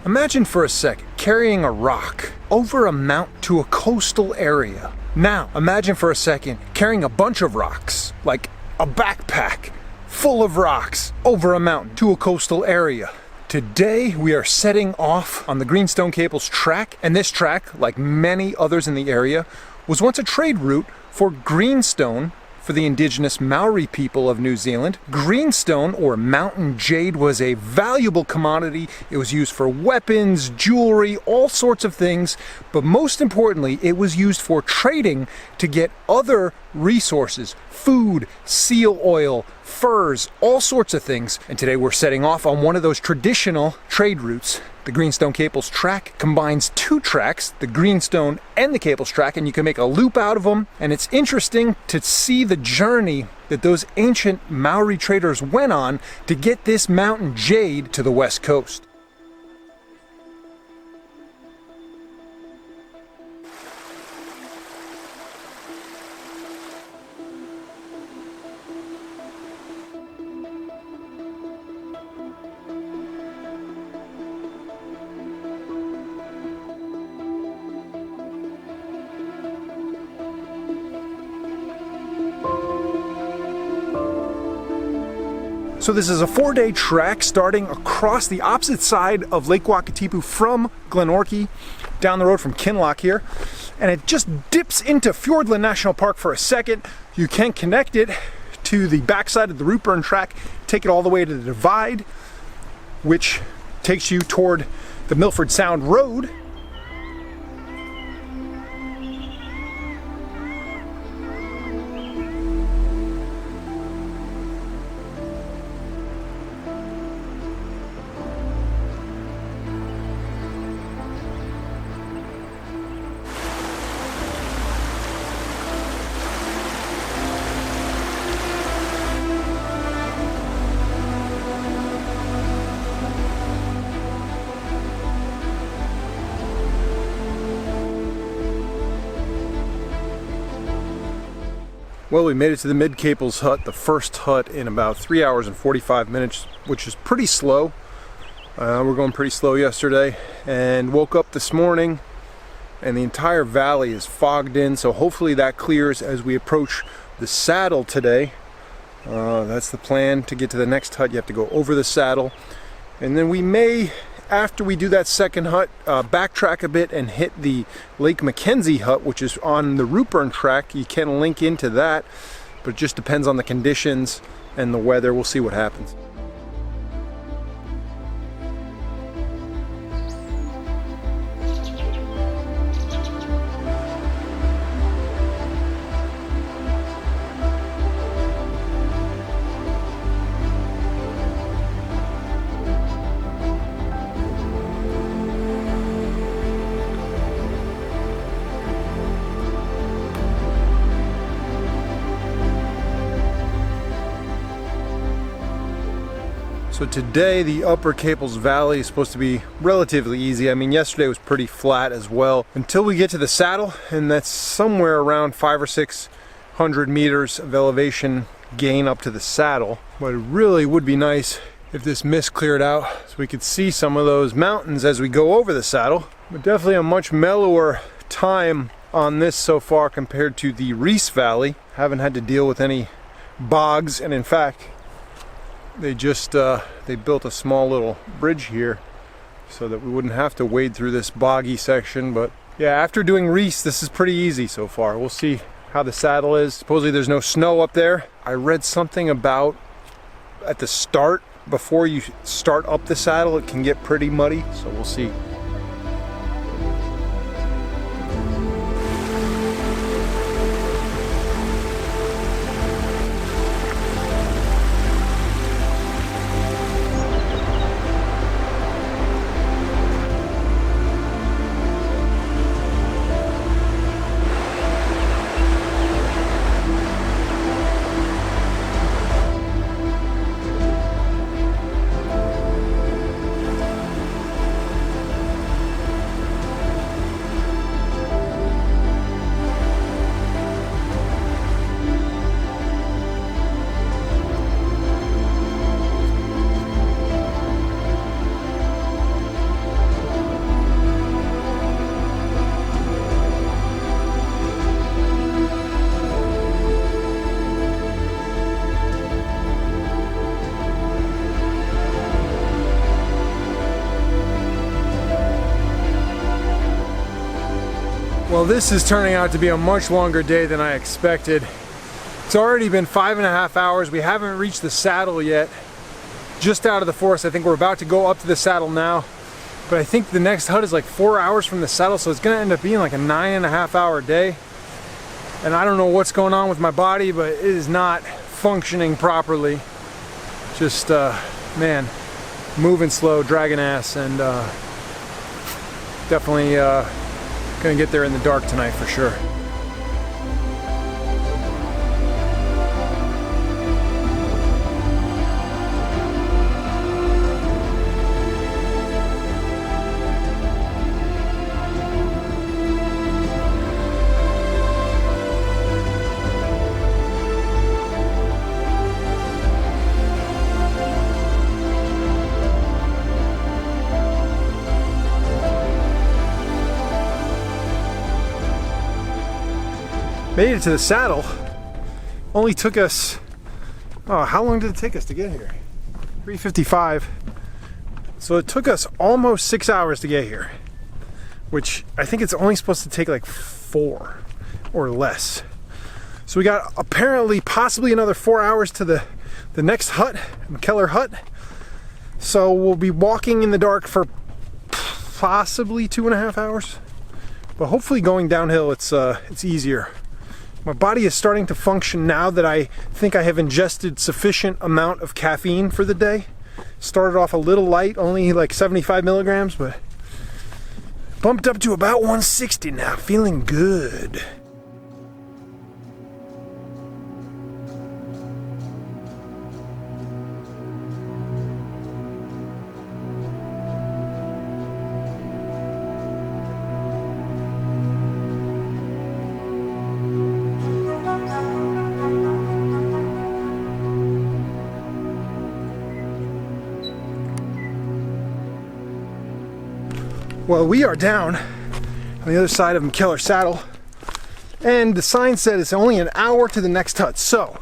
Imagine for a second carrying a rock over a mountain to a coastal area. Now, imagine for a second carrying a bunch of rocks, like a backpack full of rocks, over a mountain to a coastal area. Today, we are setting off on the Greenstone Caples Track, and this track, like many others in the area, was once a trade route for greenstone for the indigenous Maori people of New Zealand. Greenstone, or mountain jade, was a valuable commodity. It was used for weapons, jewelry, all sorts of things, but most importantly, it was used for trading to get other resources, food, seal oil, furs, all sorts of things. And today we're setting off on one of those traditional trade routes. The Greenstone Caples Track combines two tracks, the Greenstone and the Caples Track, and you can make a loop out of them. And it's interesting to see the journey that those ancient Maori traders went on to get this mountain jade to the west coast. So this is a 4-day track starting across the opposite side of Lake Wāhipounamu from Glenorchy, down the road from Kinloch here. And it just dips into Fiordland National Park for a second. You can connect it to the backside of the Routeburn Track, take it all the way to the divide, which takes you toward the Milford Sound Road. Well, we made it to the Mid-Caples hut, the first hut, in about 3 hours and 45 minutes, which is pretty slow. We're going pretty slow yesterday, and woke up this morning and the entire valley is fogged in, so hopefully that clears as we approach the saddle today. That's the plan. To get to the next hut, you have to go over the saddle, and then we may, after we do that second hut, backtrack a bit and hit the Lake Mackenzie hut, which is on the Routeburn Track. You can link into that, but it just depends on the conditions and the weather. We'll see what happens. So today the upper Caples Valley is supposed to be relatively easy. I mean, yesterday was pretty flat as well until we get to the saddle, and that's somewhere around 500 or 600 meters of elevation gain up to the saddle. But it really would be nice if this mist cleared out so we could see some of those mountains as we go over the saddle. But definitely a much mellower time on this so far compared to the Reese Valley. Haven't had to deal with any bogs, and in fact they just they built a small little bridge here so that we wouldn't have to wade through this boggy section. But yeah, after doing Reese, this is pretty easy so far. We'll see how the saddle is. Supposedly there's no snow up there. I read something about at the start, before you start up the saddle, it can get pretty muddy, so we'll see. Well, this is turning out to be a much longer day than I expected. It's already been 5.5 hours. We haven't reached the saddle yet. Just out of the forest. I think we're about to go up to the saddle now. But I think the next hut is like 4 hours from the saddle, so it's gonna end up being like a 9.5 hour day. And I don't know what's going on with my body, but it is not functioning properly. Just, man, moving slow, dragging ass, and definitely gonna get there in the dark tonight for sure. Made it to the saddle. Only took us, oh, how long did it take us to get here? 3:55. So it took us almost 6 hours to get here, which I think it's only supposed to take like 4 or less. So we got apparently possibly another 4 hours to the next hut, McKellar hut. So we'll be walking in the dark for possibly 2.5 hours, but hopefully going downhill it's easier. My body is starting to function now that I think I have ingested sufficient amount of caffeine for the day. Started off a little light, only like 75 milligrams, but bumped up to about 160 now, feeling good. Well, we are down on the other side of McKellar Saddle, and the sign said it's only an hour to the next hut, so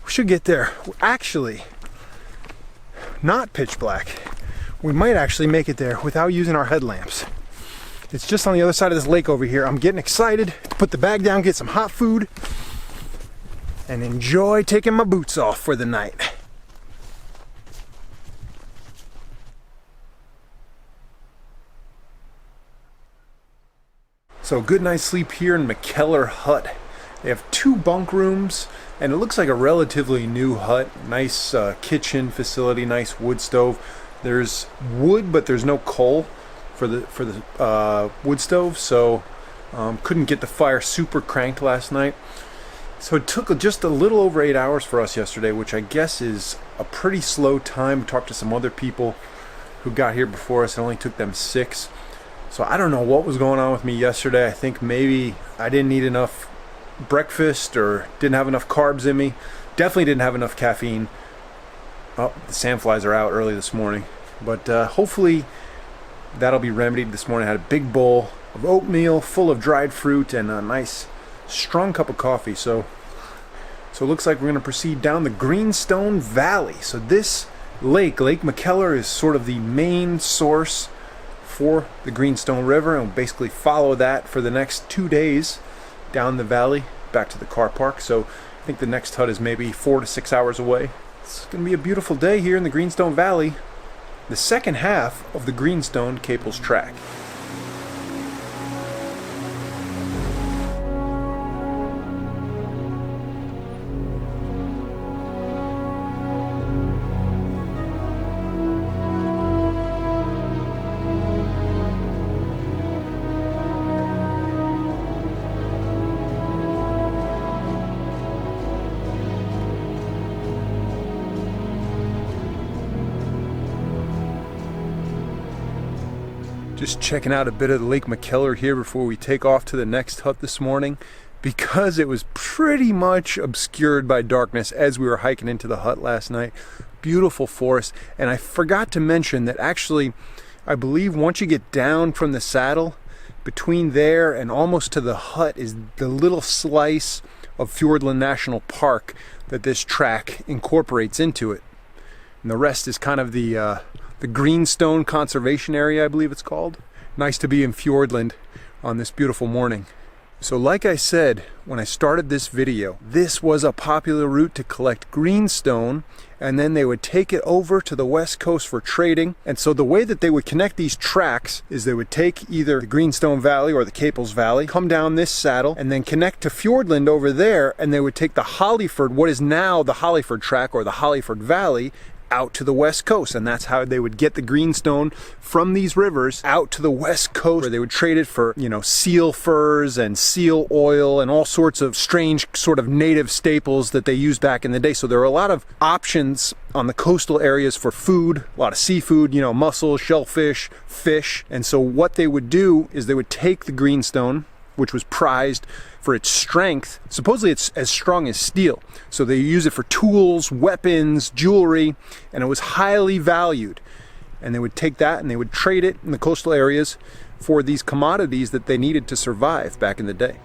we should get there. Actually, not pitch black. We might actually make it there without using our headlamps. It's just on the other side of this lake over here. I'm getting excited to put the bag down, get some hot food, and enjoy taking my boots off for the night. So good night's sleep here in McKellar Hut. They have 2 bunk rooms, and it looks like a relatively new hut. Nice kitchen facility, nice wood stove. There's wood, but there's no coal for the wood stove, so couldn't get the fire super cranked last night. So it took just a little over 8 hours for us yesterday, which I guess is a pretty slow time. We talked to some other people who got here before us. It only took them 6. So I don't know what was going on with me yesterday. I think maybe I didn't eat enough breakfast or didn't have enough carbs in me. Definitely didn't have enough caffeine. Oh, the sandflies are out early this morning. But hopefully that'll be remedied this morning. I had a big bowl of oatmeal full of dried fruit and a nice strong cup of coffee. So it looks like we're going to proceed down the Greenstone Valley. So this Lake McKellar, is sort of the main source for the Greenstone River, and we'll basically follow that for the next 2 days down the valley back to the car park. So I think the next hut is maybe 4 to 6 hours away. It's going to be a beautiful day here in the Greenstone Valley, the second half of the Greenstone Caples Track. Just checking out a bit of the Lake McKellar here before we take off to the next hut this morning, because it was pretty much obscured by darkness as we were hiking into the hut last night. Beautiful forest. And I forgot to mention that actually, I believe once you get down from the saddle, between there and almost to the hut is the little slice of Fiordland National Park that this track incorporates into it. And the rest is kind of the Greenstone Conservation Area, I believe it's called. Nice to be in Fiordland on this beautiful morning. So like I said, when I started this video, this was a popular route to collect greenstone, and then they would take it over to the west coast for trading. And so the way that they would connect these tracks is they would take either the Greenstone Valley or the Caples Valley, come down this saddle, and then connect to Fiordland over there, and they would take the Wāhipounamu, what is now the Wāhipounamu Track or the Wāhipounamu Valley, out to the west coast. And that's how they would get the greenstone from these rivers out to the west coast, where they would trade it for, you know, seal furs and seal oil and all sorts of strange sort of native staples that they used back in the day. So there are a lot of options on the coastal areas for food, a lot of seafood, you know, mussels, shellfish, fish. And so what they would do is they would take the greenstone, which was prized for its strength. Supposedly it's as strong as steel. So they use it for tools, weapons, jewelry, and it was highly valued. And they would take that and they would trade it in the coastal areas for these commodities that they needed to survive back in the day.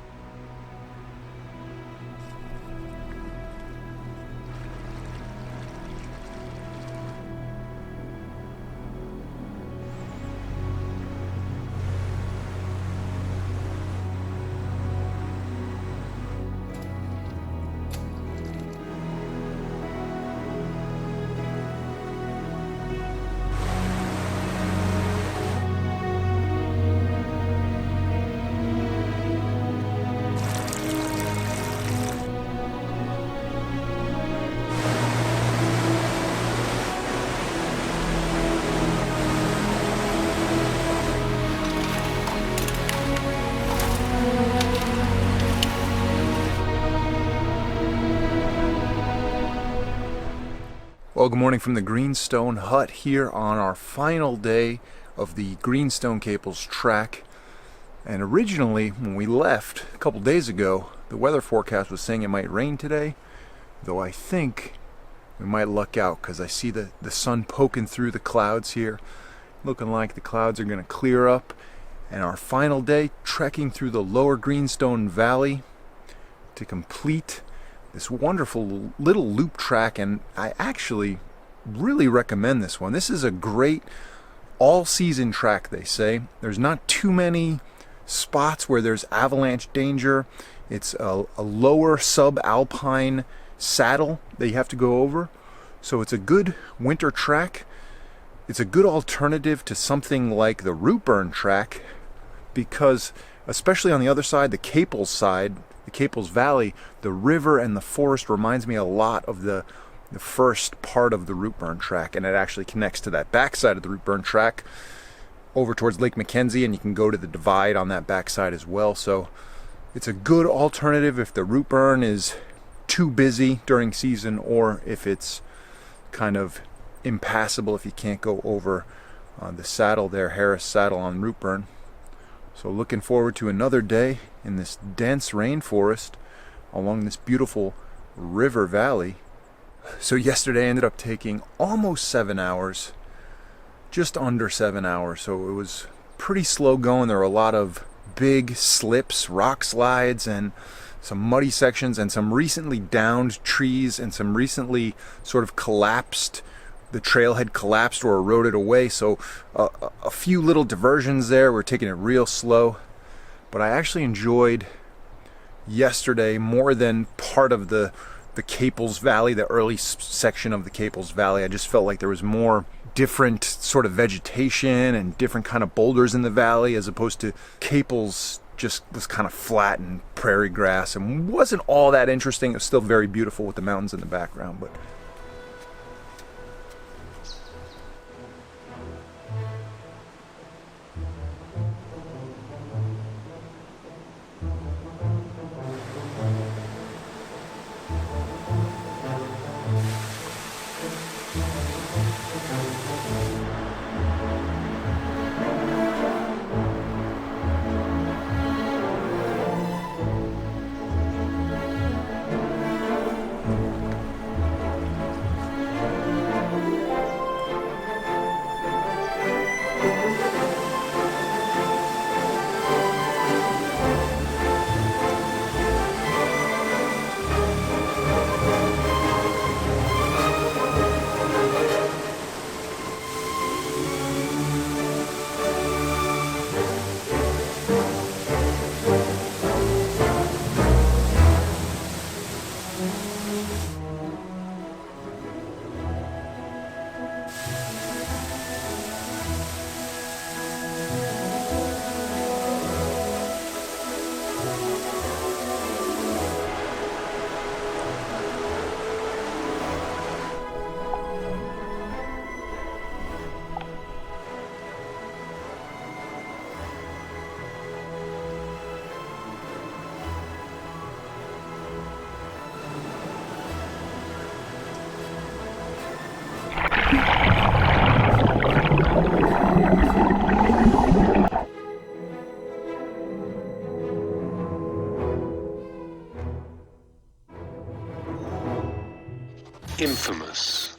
Well, good morning from the Greenstone Hut here on our final day of the Greenstone Caples Track. And originally, when we left a couple days ago, the weather forecast was saying it might rain today, though I think we might luck out because I see the sun poking through the clouds here, looking like the clouds are going to clear up. And our final day trekking through the lower Greenstone Valley to complete this wonderful little loop track, and I actually really recommend this one. This is a great all-season track, they say. There's not too many spots where there's avalanche danger. It's a lower sub-alpine saddle that you have to go over, so it's a good winter track. It's a good alternative to something like the Routeburn Track, because especially on the other side, the Caples side, the Caples Valley, the river and the forest reminds me a lot of the first part of the Routeburn Track, and it actually connects to that backside of the Routeburn Track over towards Lake Mackenzie, and you can go to the divide on that backside as well. So it's a good alternative if the Routeburn is too busy during season, or if it's kind of impassable if you can't go over the saddle there, Harris Saddle on Routeburn. So looking forward to another day in this dense rainforest along this beautiful river valley. So yesterday I ended up taking almost 7 hours, just under 7 hours. So it was pretty slow going. There were a lot of big slips, rock slides, and some muddy sections, and some recently downed trees, and some recently sort of collapsed. The trail had collapsed or eroded away, so a few little diversions there. We're taking it real slow, but I actually enjoyed yesterday more than part of the Caples Valley, the early section of the Caples Valley. I just felt like there was more different sort of vegetation and different kind of boulders in the valley, as opposed to Caples just was kind of flat and prairie grass and wasn't all that interesting. It was still very beautiful with the mountains in the background, but infamous